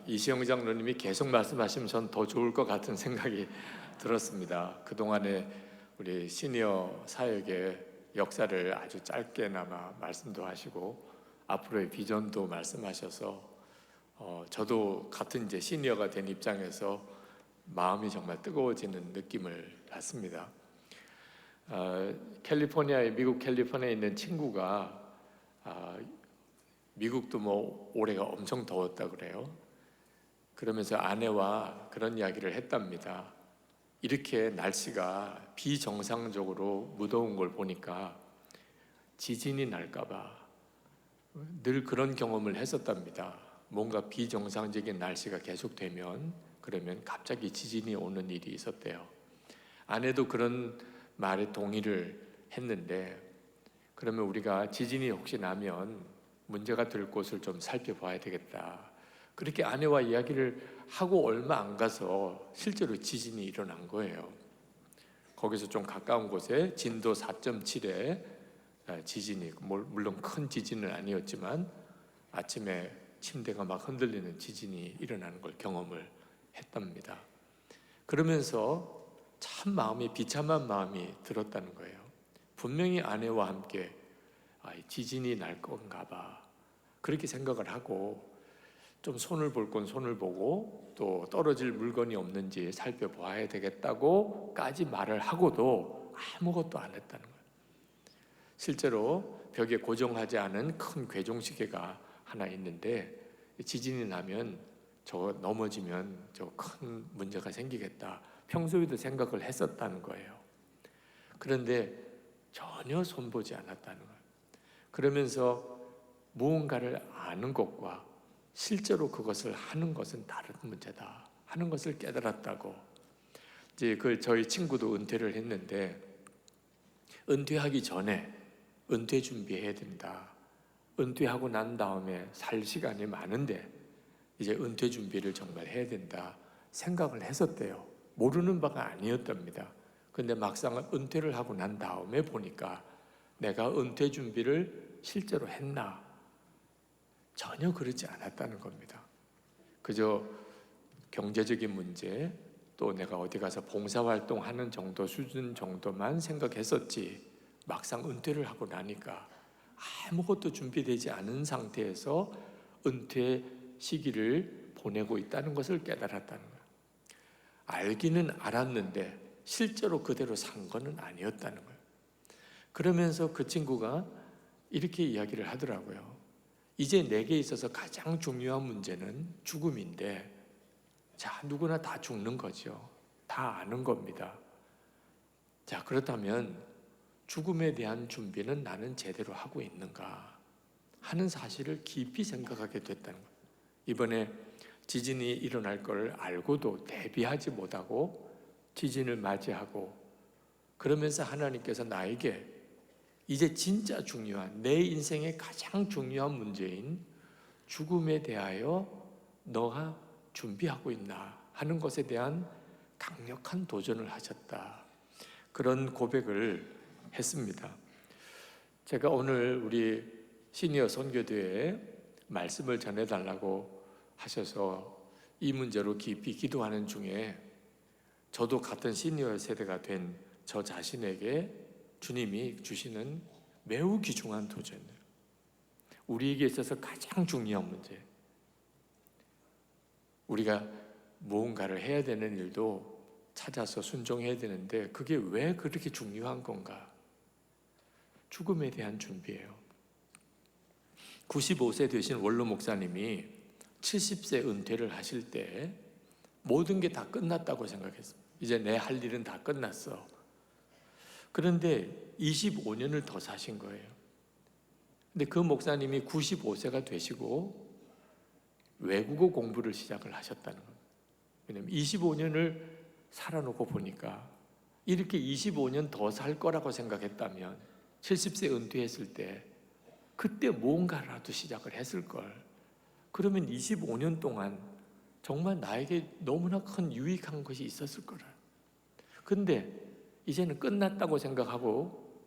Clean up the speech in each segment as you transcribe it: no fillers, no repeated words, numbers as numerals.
이시영 장로님이 계속 말씀하시면 전 더 좋을 것 같은 생각이 들었습니다. 그동안에 우리 시니어 사역의 역사를 아주 짧게나마 말씀도 하시고 앞으로의 비전도 말씀하셔서 저도 같은 이제 시니어가 된 입장에서 마음이 정말 뜨거워지는 느낌을 받습니다. 미국 캘리포니아에 있는 친구가 미국도 뭐 올해가 엄청 더웠다 그래요. 그러면서 아내와 그런 이야기를 했답니다. 이렇게 날씨가 비정상적으로 무더운 걸 보니까 지진이 날까봐 늘 그런 경험을 했었답니다. 뭔가 비정상적인 날씨가 계속되면 그러면 갑자기 지진이 오는 일이 있었대요. 아내도 그런 말에 동의를 했는데, 그러면 우리가 지진이 혹시 나면 문제가 될 곳을 좀 살펴봐야 되겠다. 그렇게 아내와 이야기를 하고 얼마 안 가서 실제로 지진이 일어난 거예요. 거기서 좀 가까운 곳에 진도 4.7의 지진이, 물론 큰 지진은 아니었지만 아침에 침대가 막 흔들리는 지진이 일어나는 걸 경험을 했답니다. 그러면서 참 마음이 비참한 마음이 들었다는 거예요. 분명히 아내와 함께 지진이 날 건가 봐, 그렇게 생각을 하고 좀 손을 볼 건 손을 보고 또 떨어질 물건이 없는지 살펴봐야 되겠다고까지 말을 하고도 아무것도 안 했다는 거예요. 실제로 벽에 고정하지 않은 큰 괴종시계가 하나 있는데 지진이 나면 저거 넘어지면 저 큰 문제가 생기겠다, 평소에도 생각을 했었다는 거예요. 그런데 전혀 손보지 않았다는 거예요. 그러면서 무언가를 아는 것과 실제로 그것을 하는 것은 다른 문제다 하는 것을 깨달았다고. 이제 저희 친구도 은퇴를 했는데 은퇴하기 전에 은퇴 준비해야 된다. 은퇴하고 난 다음에 살 시간이 많은데 이제 은퇴 준비를 정말 해야 된다 생각을 했었대요. 모르는 바가 아니었답니다. 근데 막상 은퇴를 하고 난 다음에 보니까 내가 은퇴 준비를 실제로 했나? 전혀 그렇지 않았다는 겁니다. 그저 경제적인 문제, 또 내가 어디 가서 봉사활동하는 정도 수준 정도만 생각했었지, 막상 은퇴를 하고 나니까 아무것도 준비되지 않은 상태에서 은퇴 시기를 보내고 있다는 것을 깨달았다는 거예요. 알기는 알았는데 실제로 그대로 산 거는 아니었다는 거예요. 그러면서 그 친구가 이렇게 이야기를 하더라고요. 이제 내게 있어서 가장 중요한 문제는 죽음인데, 자, 누구나 다 죽는 거죠. 다 아는 겁니다. 자, 그렇다면 죽음에 대한 준비는 나는 제대로 하고 있는가 하는 사실을 깊이 생각하게 됐다는 거예요. 이번에 지진이 일어날 걸 알고도 대비하지 못하고 지진을 맞이하고, 그러면서 하나님께서 나에게 이제 진짜 중요한 내 인생의 가장 중요한 문제인 죽음에 대하여 너가 준비하고 있나 하는 것에 대한 강력한 도전을 하셨다, 그런 고백을 했습니다. 제가 오늘 우리 시니어 선교대회에 말씀을 전해달라고 하셔서 이 문제로 깊이 기도하는 중에 저도 같은 시니어 세대가 된 저 자신에게 주님이 주시는 매우 귀중한 도전이에요. 우리에게 있어서 가장 중요한 문제, 우리가 무언가를 해야 되는 일도 찾아서 순종해야 되는데 그게 왜 그렇게 중요한 건가? 죽음에 대한 준비예요. 95세 되신 원로 목사님이 70세 은퇴를 하실 때 모든 게 다 끝났다고 생각했습니다. 이제 내 할 일은 다 끝났어. 그런데 25년을 더 사신 거예요. 근데 그 목사님이 95세가 되시고 외국어 공부를 시작을 하셨다는 겁니다. 왜냐하면 25년을 살아놓고 보니까 이렇게 25년 더 살 거라고 생각했다면 70세 은퇴했을 때 그때 뭔가라도 시작을 했을 걸. 그러면 25년 동안 정말 나에게 너무나 큰 유익한 것이 있었을 거라. 근데 이제는 끝났다고 생각하고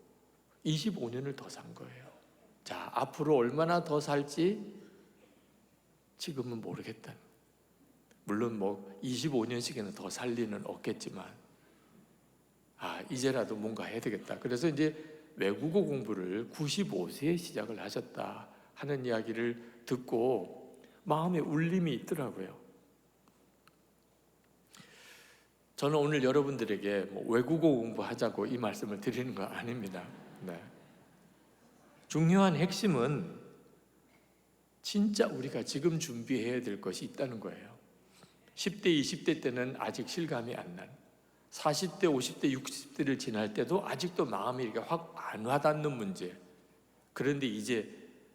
25년을 더 산 거예요. 자, 앞으로 얼마나 더 살지 지금은 모르겠다. 물론 뭐 25년씩이나 더 살 리는 없겠지만 이제라도 뭔가 해야 되겠다. 그래서 이제 외국어 공부를 95세에 시작을 하셨다 하는 이야기를 듣고 마음에 울림이 있더라고요. 저는 오늘 여러분들에게 뭐 외국어 공부하자고 이 말씀을 드리는 거 아닙니다. 네. 중요한 핵심은 진짜 우리가 지금 준비해야 될 것이 있다는 거예요. 10대, 20대 때는 아직 실감이 안 난, 40대, 50대, 60대를 지날 때도 아직도 마음이 이렇게 확 안 와닿는 문제. 그런데 이제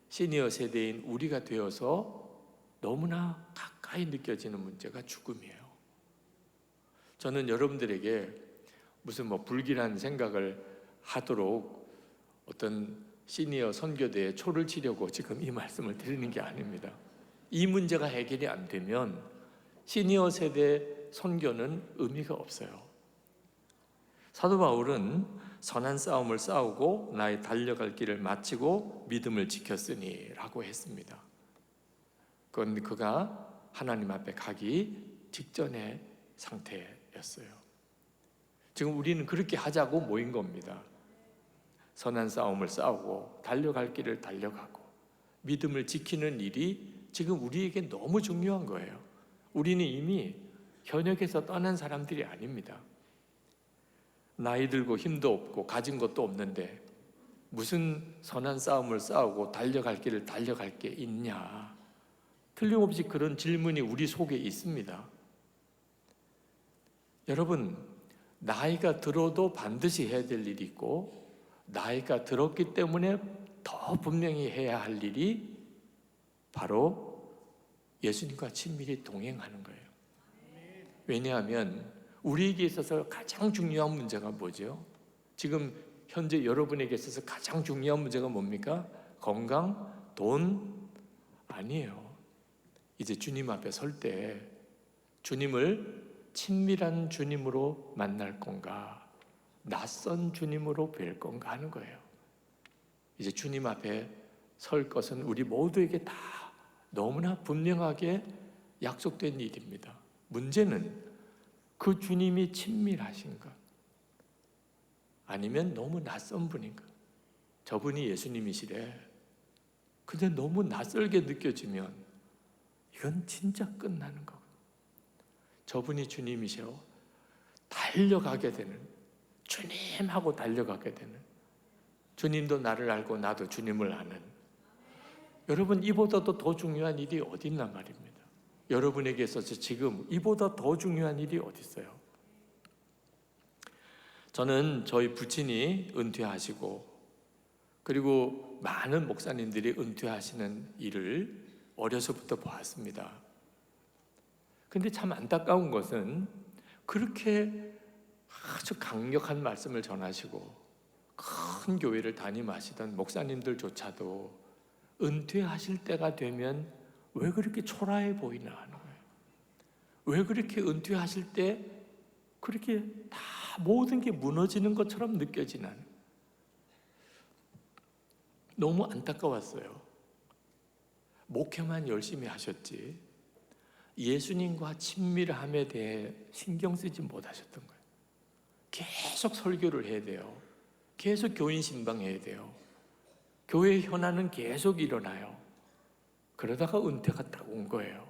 시니어 세대인 우리가 되어서 너무나 가까이 느껴지는 문제가 죽음이에요. 저는 여러분들에게 무슨 뭐 불길한 생각을 하도록 어떤 시니어 선교대에 초를 치려고 지금 이 말씀을 드리는 게 아닙니다. 이 문제가 해결이 안 되면 시니어 세대 선교는 의미가 없어요. 사도 바울은 선한 싸움을 싸우고 나의 달려갈 길을 마치고 믿음을 지켰으니 라고 했습니다. 그건 그가 하나님 앞에 가기 직전의 상태였어요. 지금 우리는 그렇게 하자고 모인 겁니다. 선한 싸움을 싸우고 달려갈 길을 달려가고 믿음을 지키는 일이 지금 우리에게 너무 중요한 거예요. 우리는 이미 현역에서 떠난 사람들이 아닙니다. 나이 들고 힘도 없고 가진 것도 없는데 무슨 선한 싸움을 싸우고 달려갈 길을 달려갈 게 있냐? 틀림없이 그런 질문이 우리 속에 있습니다. 여러분, 나이가 들어도 반드시 해야 될 일이 있고 나이가 들었기 때문에 더 분명히 해야 할 일이 바로 예수님과 친밀히 동행하는 거예요. 왜냐하면 우리에게 있어서 가장 중요한 문제가 뭐죠? 지금 현재 여러분에게 있어서 가장 중요한 문제가 뭡니까? 건강, 돈 아니에요. 이제 주님 앞에 설 때 주님을 친밀한 주님으로 만날 건가, 낯선 주님으로 뵐 건가 하는 거예요. 이제 주님 앞에 설 것은 우리 모두에게 다 너무나 분명하게 약속된 일입니다. 문제는 그 주님이 친밀하신가? 아니면 너무 낯선 분인가? 저분이 예수님이시래. 근데 너무 낯설게 느껴지면 이건 진짜 끝나는 거고. 저분이 주님이셔. 달려가게 되는, 주님하고 달려가게 되는, 주님도 나를 알고 나도 주님을 아는. 여러분, 이보다도 더 중요한 일이 어디 있단 말입니다. 여러분에게 있어서 지금 이보다 더 중요한 일이 어디 있어요? 저는 저희 부친이 은퇴하시고 그리고 많은 목사님들이 은퇴하시는 일을 어려서부터 보았습니다. 근데 참 안타까운 것은 그렇게 아주 강력한 말씀을 전하시고 큰 교회를 담임하시던 목사님들조차도 은퇴하실 때가 되면 왜 그렇게 초라해 보이나 하는 거예요. 왜 그렇게 은퇴하실 때 그렇게 다 모든 게 무너지는 것처럼 느껴지나. 너무 안타까웠어요. 목회만 열심히 하셨지 예수님과 친밀함에 대해 신경 쓰지 못하셨던 거예요. 계속 설교를 해야 돼요. 계속 교인 신방해야 돼요. 교회 현안은 계속 일어나요. 그러다가 은퇴가 딱 온 거예요.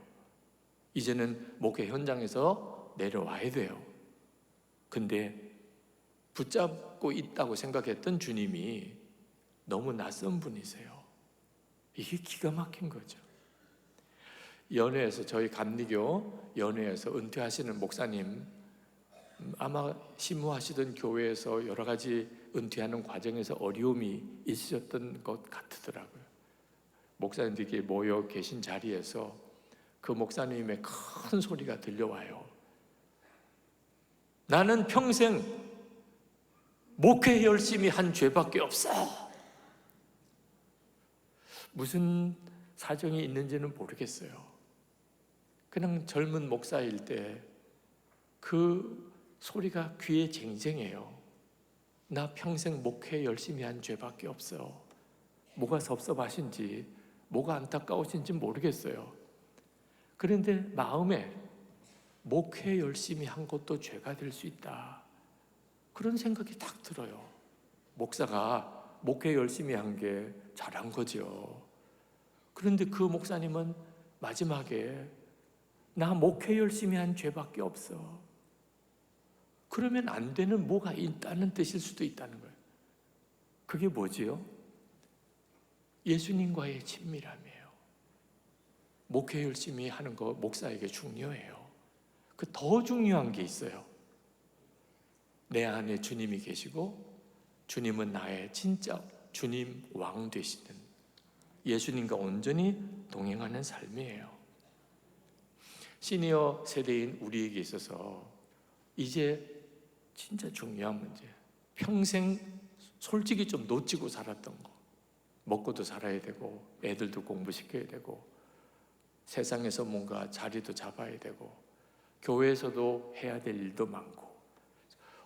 이제는 목회 현장에서 내려와야 돼요. 근데 붙잡고 있다고 생각했던 주님이 너무 낯선 분이세요. 이게 기가 막힌 거죠. 연회에서 저희 감리교 연회에서 은퇴하시는 목사님 아마 심무하시던 교회에서 여러 가지 은퇴하는 과정에서 어려움이 있으셨던 것 같더라고요. 목사님들이 모여 계신 자리에서 그 목사님의 큰 소리가 들려와요. 나는 평생 목회 열심히 한 죄밖에 없어. 무슨 사정이 있는지는 모르겠어요. 그냥 젊은 목사일 때 그 소리가 귀에 쟁쟁해요. 나 평생 목회 열심히 한 죄밖에 없어. 뭐가 섭섭하신지 뭐가 안타까우신지 모르겠어요. 그런데 마음에 목회 열심히 한 것도 죄가 될 수 있다. 그런 생각이 딱 들어요. 목사가 목회 열심히 한 게 잘한 거죠. 그런데 그 목사님은 마지막에 나 목회 열심히 한 죄밖에 없어. 그러면 안 되는 뭐가 있다는 뜻일 수도 있다는 거예요. 그게 뭐지요? 예수님과의 친밀함이에요. 목회 열심히 하는 거 목사에게 중요해요. 그 더 중요한 게 있어요. 내 안에 주님이 계시고 주님은 나의 진짜 주님 왕 되시는 예수님과 온전히 동행하는 삶이에요. 시니어 세대인 우리에게 있어서 이제 진짜 중요한 문제, 평생 솔직히 좀 놓치고 살았던 거, 먹고도 살아야 되고 애들도 공부시켜야 되고 세상에서 뭔가 자리도 잡아야 되고 교회에서도 해야 될 일도 많고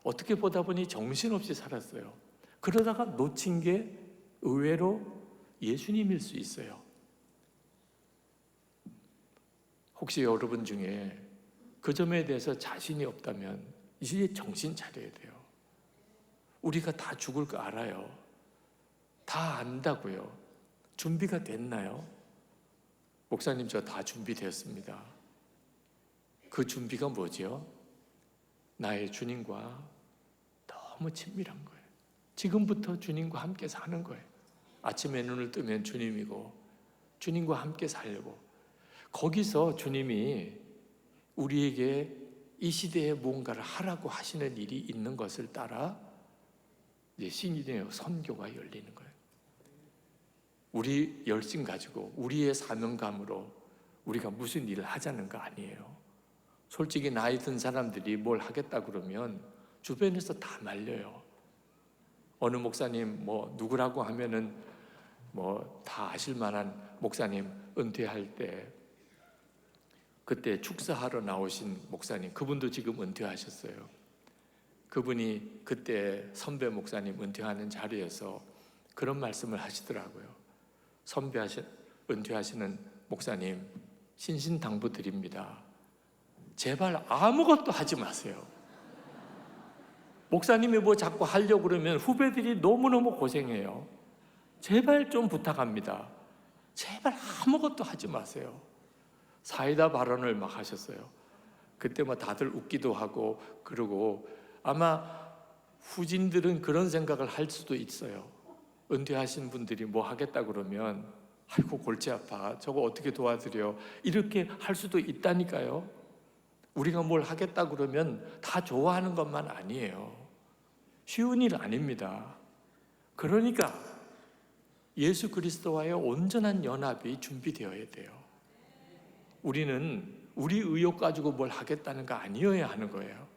어떻게 보다 보니 정신없이 살았어요. 그러다가 놓친 게 의외로 예수님일 수 있어요. 혹시 여러분 중에 그 점에 대해서 자신이 없다면 이제 정신 차려야 돼요. 우리가 다 죽을 거 알아요. 다 안다고요. 준비가 됐나요? 목사님, 저 다 준비되었습니다. 그 준비가 뭐지요? 나의 주님과 너무 친밀한 거예요. 지금부터 주님과 함께 사는 거예요. 아침에 눈을 뜨면 주님이고 주님과 함께 살려고, 거기서 주님이 우리에게 이 시대에 뭔가를 하라고 하시는 일이 있는 것을 따라 이제 신인의 선교가 열리는 거예요. 우리 열심 가지고 우리의 사명감으로 우리가 무슨 일을 하자는 거 아니에요. 솔직히 나이 든 사람들이 뭘 하겠다 그러면 주변에서 다 말려요. 어느 목사님 뭐 누구라고 하면은 뭐 다 아실 만한 목사님 은퇴할 때 그때 축사하러 나오신 목사님, 그분도 지금 은퇴하셨어요. 그분이 그때 선배 목사님 은퇴하는 자리에서 그런 말씀을 하시더라고요. 은퇴하시는 목사님, 신신당부드립니다. 제발 아무것도 하지 마세요. 목사님이 뭐 자꾸 하려고 그러면 후배들이 너무너무 고생해요. 제발 좀 부탁합니다. 제발 아무것도 하지 마세요. 사이다 발언을 막 하셨어요. 그때 뭐 다들 웃기도 하고 그러고, 아마 후진들은 그런 생각을 할 수도 있어요. 은퇴하신 분들이 뭐 하겠다 그러면 아이고 골치 아파, 저거 어떻게 도와드려, 이렇게 할 수도 있다니까요. 우리가 뭘 하겠다 그러면 다 좋아하는 것만 아니에요. 쉬운 일 아닙니다. 그러니까 예수 그리스도와의 온전한 연합이 준비되어야 돼요. 우리는 우리 의욕 가지고 뭘 하겠다는 거 아니어야 하는 거예요.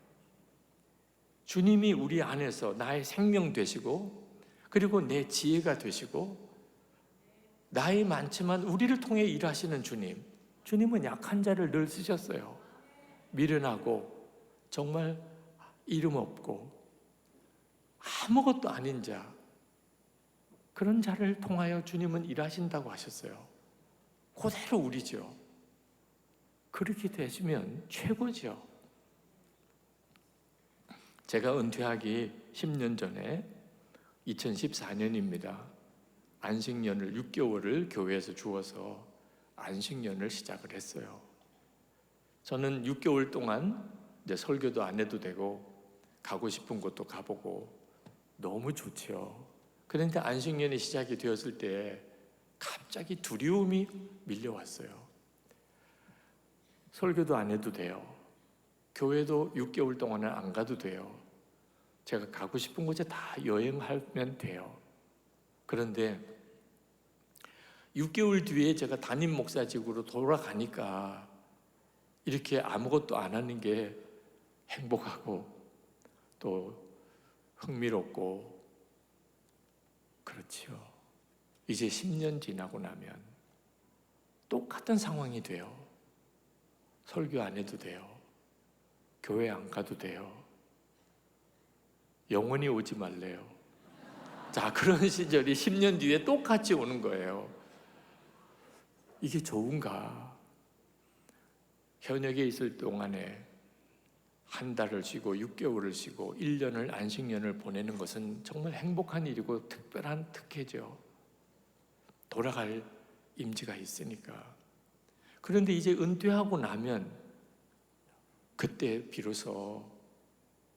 주님이 우리 안에서 나의 생명 되시고, 그리고 내 지혜가 되시고, 나이 많지만 우리를 통해 일하시는 주님은 약한 자를 늘 쓰셨어요. 미련하고 정말 이름 없고 아무것도 아닌 자, 그런 자를 통하여 주님은 일하신다고 하셨어요. 그대로 우리죠. 그렇게 되시면 최고죠. 제가 은퇴하기 10년 전에 2014년입니다. 안식년을 6개월을 교회에서 주어서 안식년을 시작을 했어요. 저는 6개월 동안 이제 설교도 안 해도 되고 가고 싶은 곳도 가보고 너무 좋죠. 그런데 안식년이 시작이 되었을 때 갑자기 두려움이 밀려왔어요. 설교도 안 해도 돼요. 교회도 6개월 동안은 안 가도 돼요. 제가 가고 싶은 곳에 다 여행하면 돼요. 그런데 6개월 뒤에 제가 담임 목사직으로 돌아가니까 이렇게 아무것도 안 하는 게 행복하고 또 흥미롭고 그렇죠. 이제 10년 지나고 나면 똑같은 상황이 돼요. 설교 안 해도 돼요. 교회 안 가도 돼요. 영원히 오지 말래요. 자, 그런 시절이 10년 뒤에 똑같이 오는 거예요. 이게 좋은가? 현역에 있을 동안에 한 달을 쉬고 6개월을 쉬고 1년을 안식년을 보내는 것은 정말 행복한 일이고 특별한 특혜죠. 돌아갈 임지가 있으니까. 그런데 이제 은퇴하고 나면 그때 비로소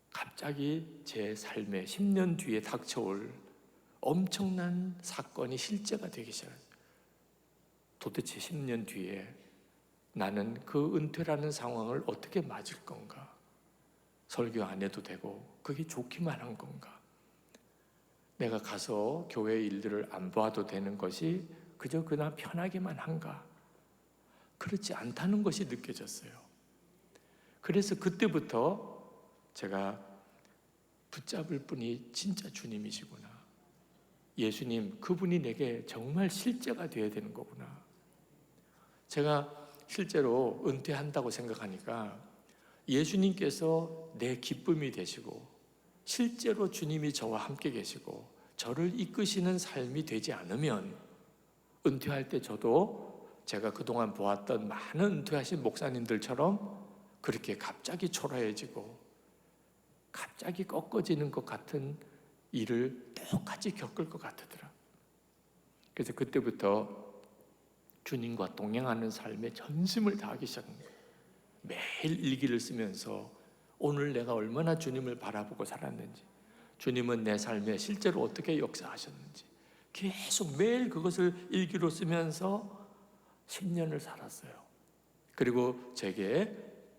갑자기 제 삶에 10년 뒤에 닥쳐올 엄청난 사건이 실제가 되기 시작했어요. 도대체 10년 뒤에 나는 그 은퇴라는 상황을 어떻게 맞을 건가? 설교 안 해도 되고 그게 좋기만 한 건가? 내가 가서 교회 일들을 안 봐도 되는 것이 그저 그냥 편하기만 한가? 그렇지 않다는 것이 느껴졌어요. 그래서 그때부터 제가 붙잡을 분이 진짜 주님이시구나. 예수님, 그분이 내게 정말 실제가 되어야 되는 거구나. 제가 실제로 은퇴한다고 생각하니까 예수님께서 내 기쁨이 되시고 실제로 주님이 저와 함께 계시고 저를 이끄시는 삶이 되지 않으면 은퇴할 때 저도 제가 그동안 보았던 많은 은퇴하신 목사님들처럼 그렇게 갑자기 초라해지고 갑자기 꺾어지는 것 같은 일을 똑같이 겪을 것 같더라. 그래서 그때부터 주님과 동행하는 삶에 전심을 다하기 시작한 거예요. 매일 일기를 쓰면서 오늘 내가 얼마나 주님을 바라보고 살았는지, 주님은 내 삶에 실제로 어떻게 역사하셨는지 계속 매일 그것을 일기로 쓰면서 10년을 살았어요. 그리고 제게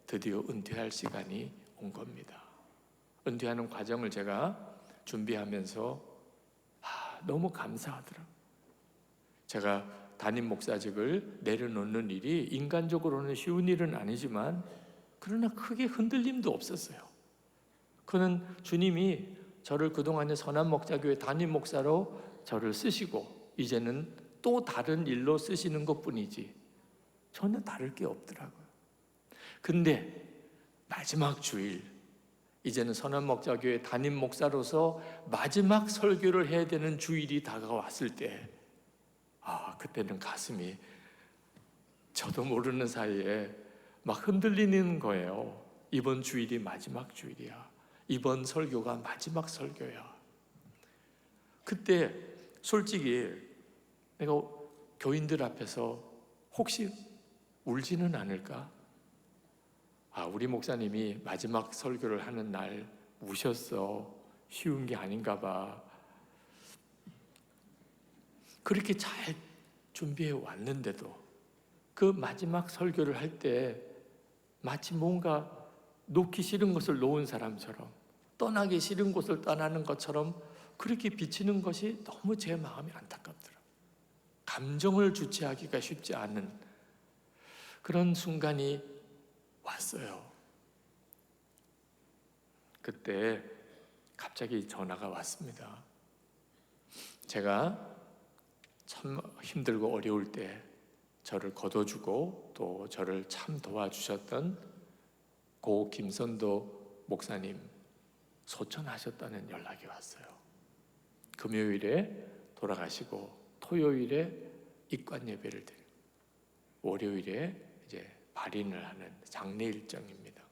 드디어 은퇴할 시간이 온 겁니다. 은퇴하는 과정을 제가 준비하면서 너무 감사하더라고요. 제가 담임 목사직을 내려놓는 일이 인간적으로는 쉬운 일은 아니지만 그러나 크게 흔들림도 없었어요. 그는 주님이 저를 그동안에 선한 목자교회 담임 목사로 저를 쓰시고 이제는 또 다른 일로 쓰시는 것뿐이지 전혀 다를 게 없더라고요. 근데 마지막 주일, 이제는 선한 목자교회 담임 목사로서 마지막 설교를 해야 되는 주일이 다가왔을 때 그때는 가슴이 저도 모르는 사이에 막 흔들리는 거예요. 이번 주일이 마지막 주일이야. 이번 설교가 마지막 설교야. 그때 솔직히 내가 교인들 앞에서 혹시 울지는 않을까? 우리 목사님이 마지막 설교를 하는 날 우셨어. 쉬운 게 아닌가 봐. 그렇게 잘 준비해 왔는데도 그 마지막 설교를 할 때 마치 뭔가 놓기 싫은 것을 놓은 사람처럼 떠나기 싫은 곳을 떠나는 것처럼 그렇게 비치는 것이 너무 제 마음이 안타깝더라고요. 감정을 주체하기가 쉽지 않은 그런 순간이 왔어요. 그때 갑자기 전화가 왔습니다. 제가 참 힘들고 어려울 때 저를 거둬주고 또 저를 참 도와주셨던 고 김선도 목사님 소천하셨다는 연락이 왔어요. 금요일에 돌아가시고 토요일에 입관 예배를 드리고 월요일에 이제 발인을 하는 장례 일정입니다.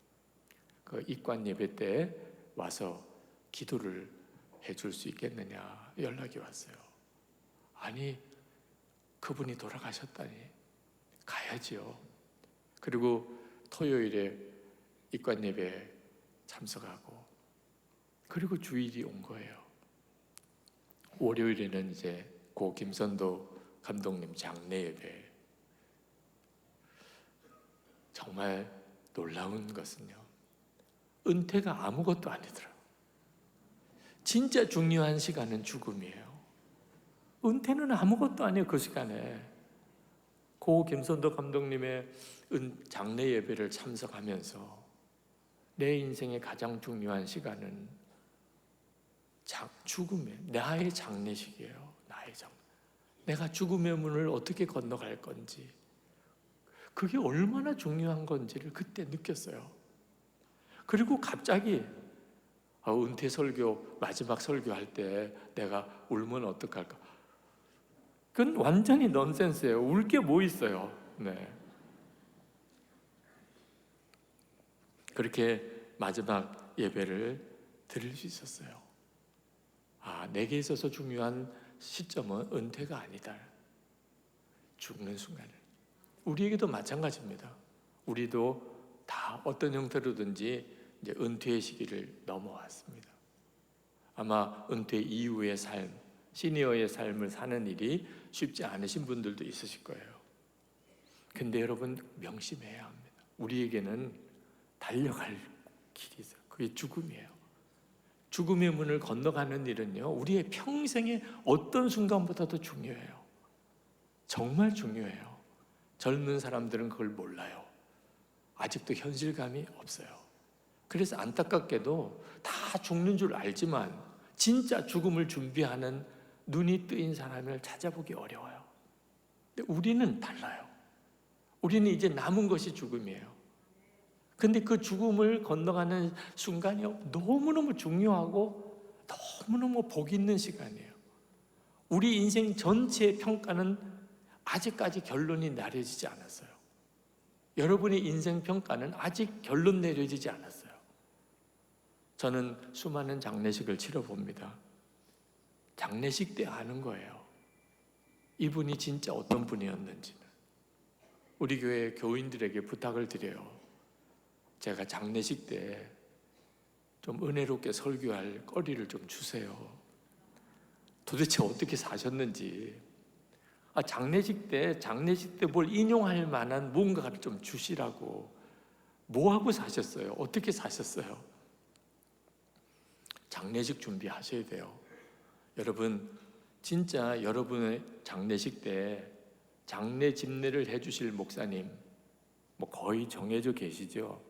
그 입관 예배 때 와서 기도를 해줄 수 있겠느냐 연락이 왔어요. 아니, 그분이 돌아가셨다니 가야지요. 그리고 토요일에 입관 예배에 참석하고 그리고 주일이 온 거예요. 월요일에는 이제 고 김선도 감독님 장례 예배. 정말 놀라운 것은요, 은퇴가 아무것도 아니더라고요. 진짜 중요한 시간은 죽음이에요. 은퇴는 아무것도 아니에요. 그 시간에 고 김선도 감독님의 장례 예배를 참석하면서 내 인생의 가장 중요한 시간은 죽음의 나의 장례식이에요. 나의 내가 죽음의 문을 어떻게 건너갈 건지, 그게 얼마나 중요한 건지를 그때 느꼈어요. 그리고 갑자기 은퇴 설교 마지막 설교할 때 내가 울면 어떡할까? 그건 완전히 넌센스예요. 울 게 뭐 있어요. 네. 그렇게 마지막 예배를 드릴 수 있었어요. 내게 있어서 중요한 시점은 은퇴가 아니다. 죽는 순간을. 우리에게도 마찬가지입니다. 우리도 다 어떤 형태로든지 이제 은퇴의 시기를 넘어왔습니다. 아마 은퇴 이후의 삶, 시니어의 삶을 사는 일이 쉽지 않으신 분들도 있으실 거예요. 근데 여러분 명심해야 합니다. 우리에게는 달려갈 길이 있어요. 그게 죽음이에요. 죽음의 문을 건너가는 일은요, 우리의 평생의 어떤 순간보다도 중요해요. 정말 중요해요. 젊은 사람들은 그걸 몰라요. 아직도 현실감이 없어요. 그래서 안타깝게도 다 죽는 줄 알지만 진짜 죽음을 준비하는 눈이 뜨인 사람을 찾아보기 어려워요. 근데 우리는 달라요. 우리는 이제 남은 것이 죽음이에요. 근데 그 죽음을 건너가는 순간이 너무너무 중요하고 너무너무 복 있는 시간이에요. 우리 인생 전체의 평가는 아직까지 결론이 내려지지 않았어요. 여러분의 인생 평가는 아직 결론 내려지지 않았어요. 저는 수많은 장례식을 치러봅니다. 장례식 때 아는 거예요. 이분이 진짜 어떤 분이었는지는. 우리 교회 교인들에게 부탁을 드려요. 제가 장례식 때 좀 은혜롭게 설교할 거리를 좀 주세요. 도대체 어떻게 사셨는지. 장례식 때 뭘 인용할 만한 뭔가를 좀 주시라고. 뭐하고 사셨어요? 어떻게 사셨어요? 장례식 준비하셔야 돼요. 여러분, 진짜 여러분의 장례식 때 장례 집례를 해주실 목사님 거의 정해져 계시죠?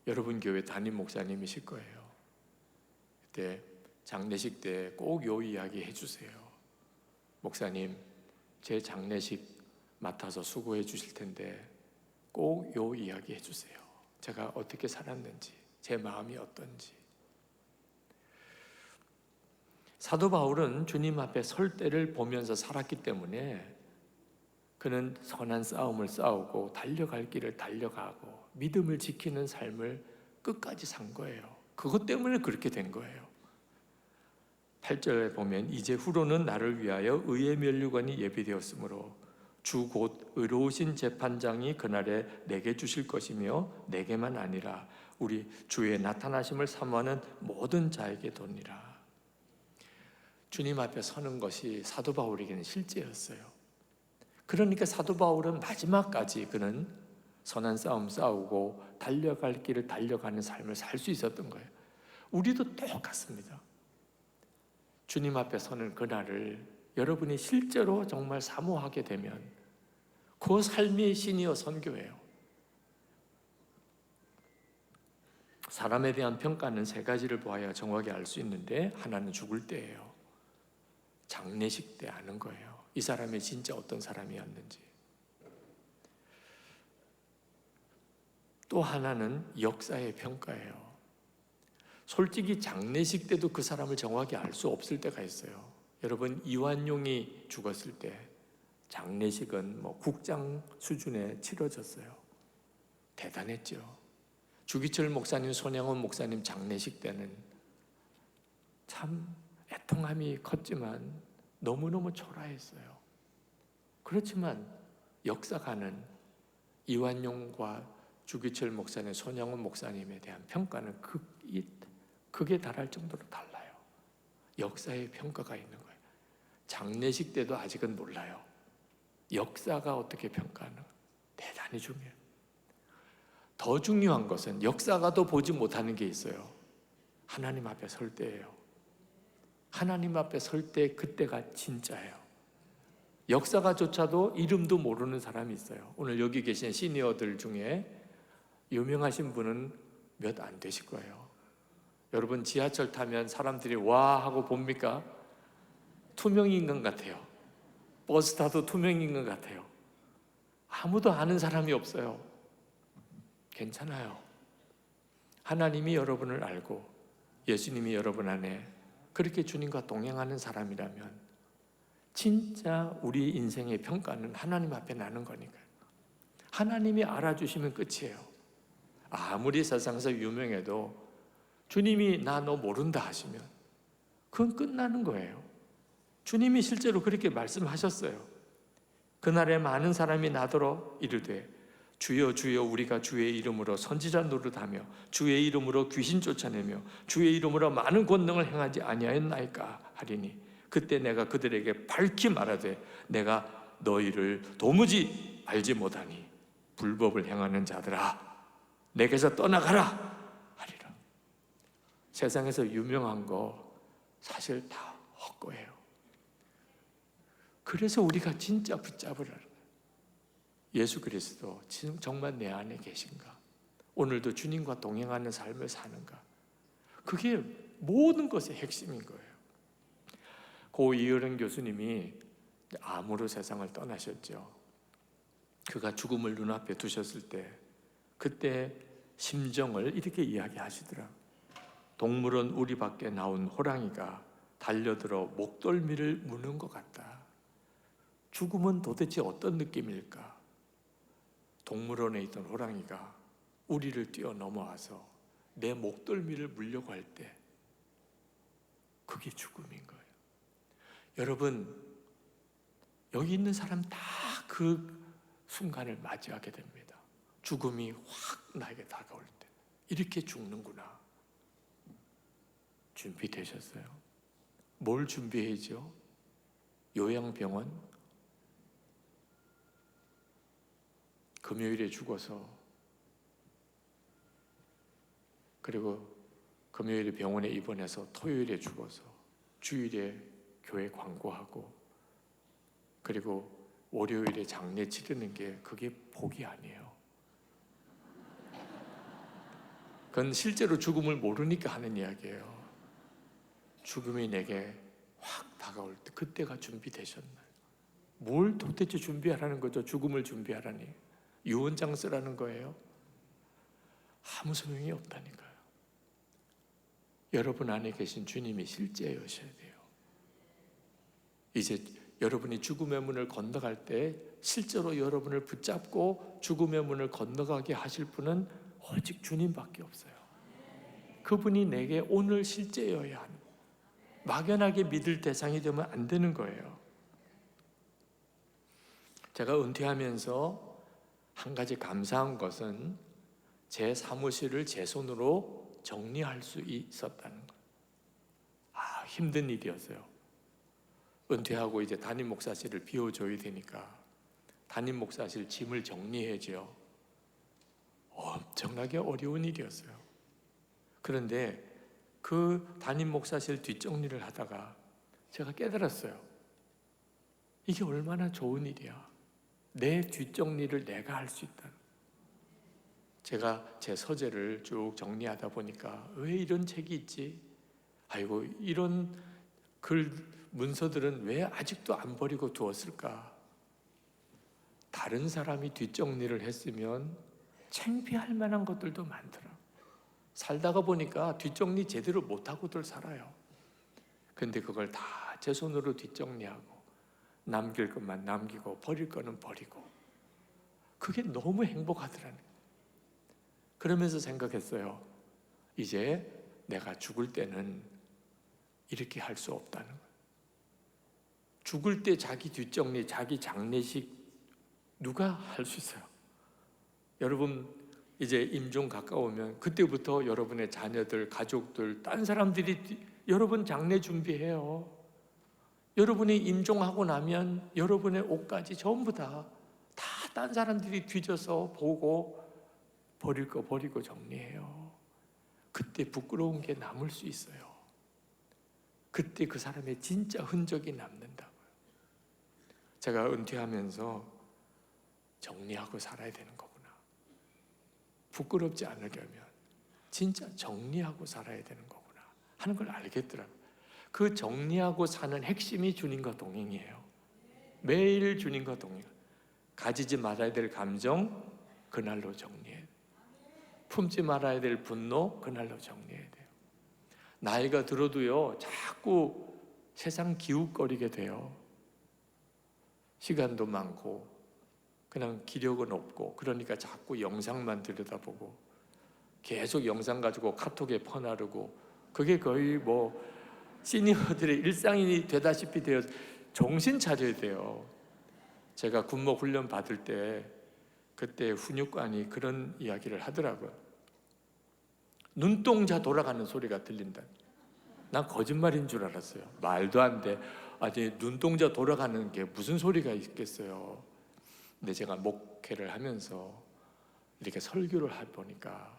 여러분 교회 담임 목사님이실 거예요. 그때 장례식 때 꼭 요 이야기 해주세요. 목사님, 제 장례식 맡아서 수고해 주실 텐데 꼭 요 이야기 해주세요. 제가 어떻게 살았는지, 제 마음이 어떤지. 사도 바울은 주님 앞에 설 때를 보면서 살았기 때문에 그는 선한 싸움을 싸우고 달려갈 길을 달려가고 믿음을 지키는 삶을 끝까지 산 거예요. 그것 때문에 그렇게 된 거예요. 8절에 보면 이제 후로는 나를 위하여 의의 면류관이 예비되었으므로 주 곧 의로우신 재판장이 그날에 내게 주실 것이며 내게만 아니라 우리 주의 나타나심을 사모하는 모든 자에게 도니라. 주님 앞에 서는 것이 사도 바울에게는 실제였어요. 그러니까 사도 바울은 마지막까지 그는 선한 싸움 싸우고 달려갈 길을 달려가는 삶을 살 수 있었던 거예요. 우리도 똑같습니다. 주님 앞에 서는 그날을 여러분이 실제로 정말 사모하게 되면 그 삶이 시니어 선교예요. 사람에 대한 평가는 세 가지를 보아야 정확히 알 수 있는데, 하나는 죽을 때예요. 장례식 때 아는 거예요. 이 사람이 진짜 어떤 사람이었는지. 또 하나는 역사의 평가예요. 솔직히 장례식 때도 그 사람을 정확히 알 수 없을 때가 있어요. 여러분, 이완용이 죽었을 때 장례식은 국장 수준에 치러졌어요. 대단했죠. 주기철 목사님, 손양원 목사님 장례식 때는 참 애통함이 컸지만 너무너무 초라했어요. 그렇지만 역사가는 이완용과 주기철 목사님, 손양원 목사님에 대한 평가는 극에 달할 정도로 달라요. 역사의 평가가 있는 거예요. 장례식 때도 아직은 몰라요. 역사가 어떻게 평가하는 대단히 중요해요. 더 중요한 것은 역사가도 보지 못하는 게 있어요. 하나님 앞에 설 때예요. 하나님 앞에 설 때 그때가 진짜예요. 역사가조차도 이름도 모르는 사람이 있어요. 오늘 여기 계신 시니어들 중에 유명하신 분은 몇 안 되실 거예요. 여러분, 지하철 타면 사람들이 와 하고 봅니까? 투명인간 같아요. 버스 타도 투명인간 같아요. 아무도 아는 사람이 없어요. 괜찮아요. 하나님이 여러분을 알고 예수님이 여러분 안에 그렇게 주님과 동행하는 사람이라면 진짜 우리 인생의 평가는 하나님 앞에 나는 거니까요. 하나님이 알아주시면 끝이에요. 아무리 세상에서 유명해도 주님이 나 너 모른다 하시면 그건 끝나는 거예요. 주님이 실제로 그렇게 말씀하셨어요. 그날에 많은 사람이 나더러 이르되 주여 주여 우리가 주의 이름으로 선지자 노릇하며 주의 이름으로 귀신 쫓아내며 주의 이름으로 많은 권능을 행하지 아니하였나이까 하리니 그때 내가 그들에게 밝히 말하되 내가 너희를 도무지 알지 못하니 불법을 행하는 자들아 내게서 떠나가라 하리라. 세상에서 유명한 거 사실 다 헛거예요. 그래서 우리가 진짜 붙잡으라. 예수 그리스도 정말 내 안에 계신가? 오늘도 주님과 동행하는 삶을 사는가? 그게 모든 것의 핵심인 거예요. 고 이효령 교수님이 암으로 세상을 떠나셨죠. 그가 죽음을 눈앞에 두셨을 때 그때 심정을 이렇게 이야기하시더라. 동물원 우리 밖에 나온 호랑이가 달려들어 목덜미를 무는 것 같다. 죽음은 도대체 어떤 느낌일까? 동물원에 있던 호랑이가 우리를 뛰어넘어와서 내 목덜미를 물려고 할 때 그게 죽음인 거예요. 여러분, 여기 있는 사람 다 그 순간을 맞이하게 됩니다. 죽음이 확 나에게 다가올 때 이렇게 죽는구나. 준비되셨어요? 뭘 준비해야죠? 요양병원? 금요일에 죽어서 그리고 금요일에 병원에 입원해서 토요일에 죽어서 주일에 교회 광고하고 그리고 월요일에 장례 치르는 게 그게 복이 아니에요. 그건 실제로 죽음을 모르니까 하는 이야기예요. 죽음이 내게 확 다가올 때 그때가 준비되셨나요? 뭘 도대체 준비하라는 거죠? 죽음을 준비하라니 유언장 쓰라는 거예요? 아무 소용이 없다니까요. 여러분 안에 계신 주님이 실제여셔야 돼요. 이제 여러분이 죽음의 문을 건너갈 때 실제로 여러분을 붙잡고 죽음의 문을 건너가게 하실 분은 오직 주님밖에 없어요. 그분이 내게 오늘 실제여야 하는, 막연하게 믿을 대상이 되면 안 되는 거예요. 제가 은퇴하면서 한 가지 감사한 것은 제 사무실을 제 손으로 정리할 수 있었다는 것. 힘든 일이었어요. 은퇴하고 이제 담임 목사실을 비워줘야 되니까 담임 목사실 짐을 정리해야죠. 엄청나게 어려운 일이었어요. 그런데 그 담임 목사실 뒷정리를 하다가 제가 깨달았어요. 이게 얼마나 좋은 일이야. 내 뒷정리를 내가 할 수 있다. 제가 제 서재를 쭉 정리하다 보니까 왜 이런 책이 있지? 아이고, 이런 글 문서들은 왜 아직도 안 버리고 두었을까? 다른 사람이 뒷정리를 했으면 창피할 만한 것들도 많더라. 살다가 보니까 뒷정리 제대로 못하고들 살아요. 근데 그걸 다 제 손으로 뒷정리하고 남길 것만 남기고 버릴 거는 버리고 그게 너무 행복하더라는 거예요. 그러면서 생각했어요. 이제 내가 죽을 때는 이렇게 할 수 없다는 거예요. 죽을 때 자기 뒷정리, 자기 장례식 누가 할 수 있어요? 여러분 이제 임종 가까우면 그때부터 여러분의 자녀들, 가족들, 딴 사람들이 여러분 장례 준비해요. 여러분이 임종하고 나면 여러분의 옷까지 전부 다 딴 사람들이 뒤져서 보고 버릴 거 버리고 정리해요. 그때 부끄러운 게 남을 수 있어요. 그때 그 사람의 진짜 흔적이 남는다고요. 제가 은퇴하면서 정리하고 살아야 되는 거구나. 부끄럽지 않으려면 진짜 정리하고 살아야 되는 거구나 하는 걸 알겠더라고요. 그 정리하고 사는 핵심이 주님과 동행이에요. 매일 주님과 동행. 가지지 말아야 될 감정 그날로 정리해야 돼요. 품지 말아야 될 분노 그날로 정리해야 돼요. 나이가 들어도요 자꾸 세상 기웃거리게 돼요. 시간도 많고 그냥 기력은 없고 그러니까 자꾸 영상만 들여다보고 계속 영상 가지고 카톡에 퍼나르고, 그게 거의 뭐 시니어들의 일상이 되다시피 되어 정신 차려야 돼요. 제가 군목 훈련 받을 때 그때 훈육관이 그런 이야기를 하더라고요. 눈동자 돌아가는 소리가 들린다. 난 거짓말인 줄 알았어요. 말도 안 돼. 아니, 눈동자 돌아가는 게 무슨 소리가 있겠어요. 근데 제가 목회를 하면서 이렇게 설교를 해보니까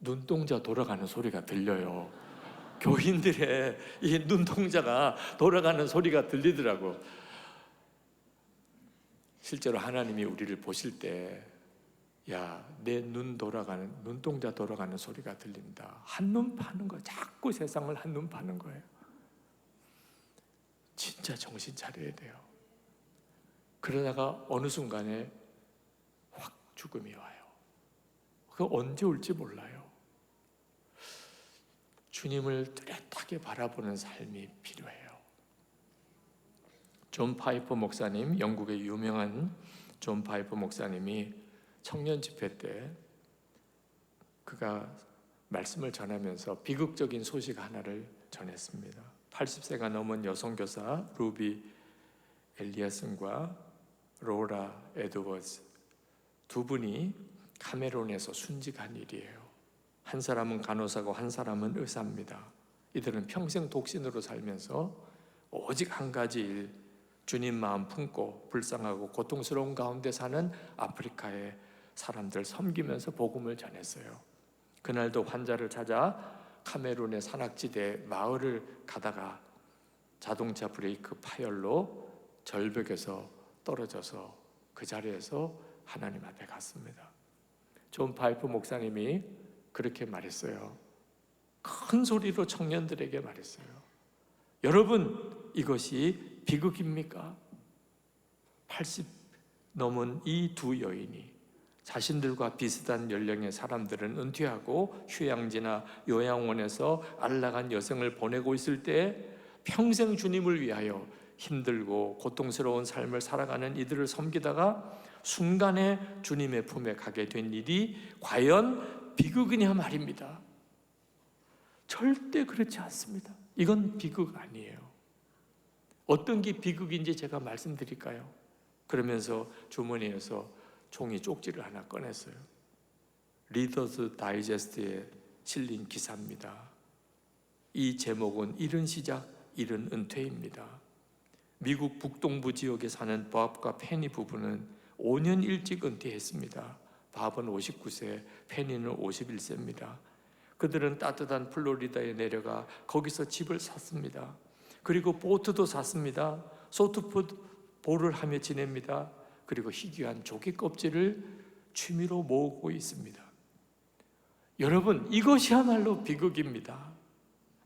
눈동자 돌아가는 소리가 들려요. 교인들의 이 눈동자가 돌아가는 소리가 들리더라고. 실제로 하나님이 우리를 보실 때, 야, 내 눈동자 돌아가는 소리가 들린다. 한눈 파는 거, 자꾸 세상을 한눈 파는 거예요. 진짜 정신 차려야 돼요. 그러다가 어느 순간에 확 죽음이 와요. 그 언제 올지 몰라요. 주님을 뚜렷하게 바라보는 삶이 필요해요. 존 파이퍼 목사님, 영국의 유명한 존 파이퍼 목사님이 청년 집회 때 그가 말씀을 전하면서 비극적인 소식 하나를 전했습니다. 80세가 넘은 여성교사 루비 엘리아슨과 로라 에드워즈 두 분이 카메론에서 순직한 일이에요. 한 사람은 간호사고 한 사람은 의사입니다. 이들은 평생 독신으로 살면서 오직 한 가지 일, 주님 마음 품고 불쌍하고 고통스러운 가운데 사는 아프리카의 사람들 섬기면서 복음을 전했어요. 그날도 환자를 찾아 카메룬의 산악지대 마을을 가다가 자동차 브레이크 파열로 절벽에서 떨어져서 그 자리에서 하나님 앞에 갔습니다. 존 파이프 목사님이 그렇게 말했어요. 큰 소리로 청년들에게 말했어요. 여러분, 이것이 비극입니까? 80 넘은 이 두 여인이 자신들과 비슷한 연령의 사람들은 은퇴하고 휴양지나 요양원에서 안락한 여생을 보내고 있을 때 평생 주님을 위하여 힘들고 고통스러운 삶을 살아가는 이들을 섬기다가 순간에 주님의 품에 가게 된 일이 과연 비극이냐 말입니다. 절대 그렇지 않습니다. 이건 비극 아니에요. 어떤 게 비극인지 제가 말씀드릴까요? 그러면서 주머니에서 종이 쪽지를 하나 꺼냈어요. 리더스 다이제스트에 실린 기사입니다. 이 제목은 이른 시작, 이른 은퇴입니다. 미국 북동부 지역에 사는 밥과 페니 부부는 5년 일찍 은퇴했습니다. 밥은 59세, 페니는 51세입니다. 그들은 따뜻한 플로리다에 내려가 거기서 집을 샀습니다. 그리고 보트도 샀습니다. 소프트볼을 하며 지냅니다. 그리고 희귀한 조개 껍질을 취미로 모으고 있습니다. 여러분, 이것이야말로 비극입니다.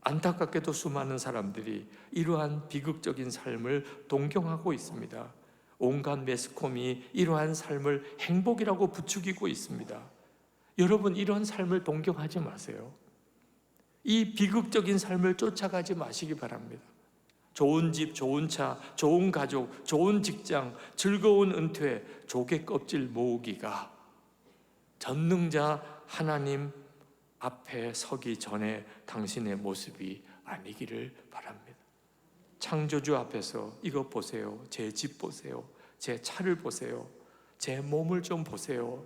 안타깝게도 수많은 사람들이 이러한 비극적인 삶을 동경하고 있습니다. 온갖 매스컴이 이러한 삶을 행복이라고 부추기고 있습니다. 여러분, 이러한 삶을 동경하지 마세요. 이 비극적인 삶을 쫓아가지 마시기 바랍니다. 좋은 집, 좋은 차, 좋은 가족, 좋은 직장, 즐거운 은퇴, 조개 껍질 모으기가 전능자 하나님 앞에 서기 전에 당신의 모습이 아니기를 바랍니다. 창조주 앞에서 이것 보세요. 제 집 보세요. 제 차를 보세요. 제 몸을 좀 보세요.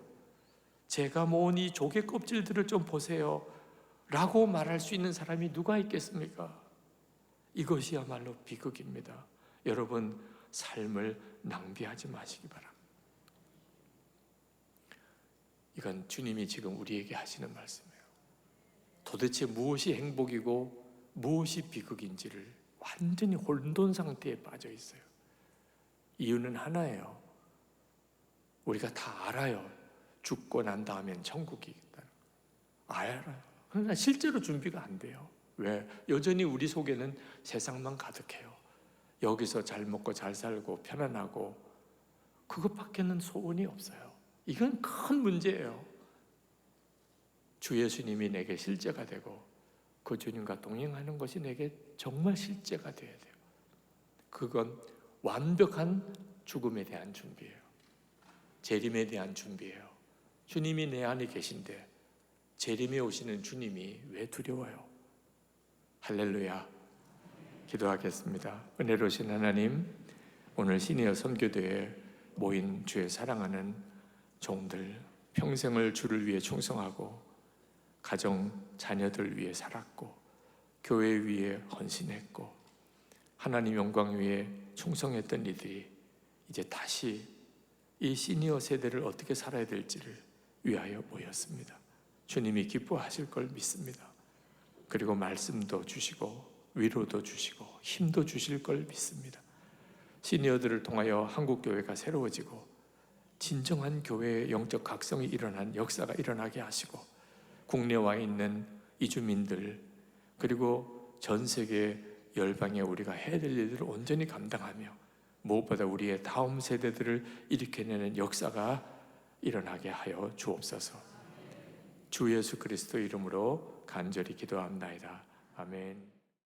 제가 모은 이 조개 껍질들을 좀 보세요. 라고 말할 수 있는 사람이 누가 있겠습니까? 이것이야말로 비극입니다. 여러분, 삶을 낭비하지 마시기 바랍니다. 이건 주님이 지금 우리에게 하시는 말씀이에요. 도대체 무엇이 행복이고 무엇이 비극인지를 완전히 혼돈 상태에 빠져 있어요. 이유는 하나예요. 우리가 다 알아요. 죽고 난 다음엔 천국이 있다. 알아요. 그러나 실제로 준비가 안 돼요. 왜? 여전히 우리 속에는 세상만 가득해요. 여기서 잘 먹고 잘 살고 편안하고 그것밖에는 소원이 없어요. 이건 큰 문제예요. 주 예수님이 내게 실제가 되고 그 주님과 동행하는 것이 내게 정말 실제가 되어야 돼요. 그건 완벽한 죽음에 대한 준비예요. 재림에 대한 준비예요. 주님이 내 안에 계신데 재림에 오시는 주님이 왜 두려워요? 할렐루야. 기도하겠습니다. 은혜로우신 하나님, 오늘 시니어 선교대에 모인 주의 사랑하는 종들, 평생을 주를 위해 충성하고 가정, 자녀들 위해 살았고 교회 위에 헌신했고 하나님 영광 위에 충성했던 이들이 이제 다시 이 시니어 세대를 어떻게 살아야 될지를 위하여 모였습니다. 주님이 기뻐하실 걸 믿습니다. 그리고 말씀도 주시고 위로도 주시고 힘도 주실 걸 믿습니다. 시니어들을 통하여 한국교회가 새로워지고 진정한 교회의 영적 각성이 일어난 역사가 일어나게 하시고 국내에 와 있는 이주민들 그리고 전 세계 열방에 우리가 해야 될 일들을 온전히 감당하며 무엇보다 우리의 다음 세대들을 일으켜내는 역사가 일어나게 하여 주옵소서. 주 예수 그리스도 이름으로 간절히 기도합나이다. 아멘.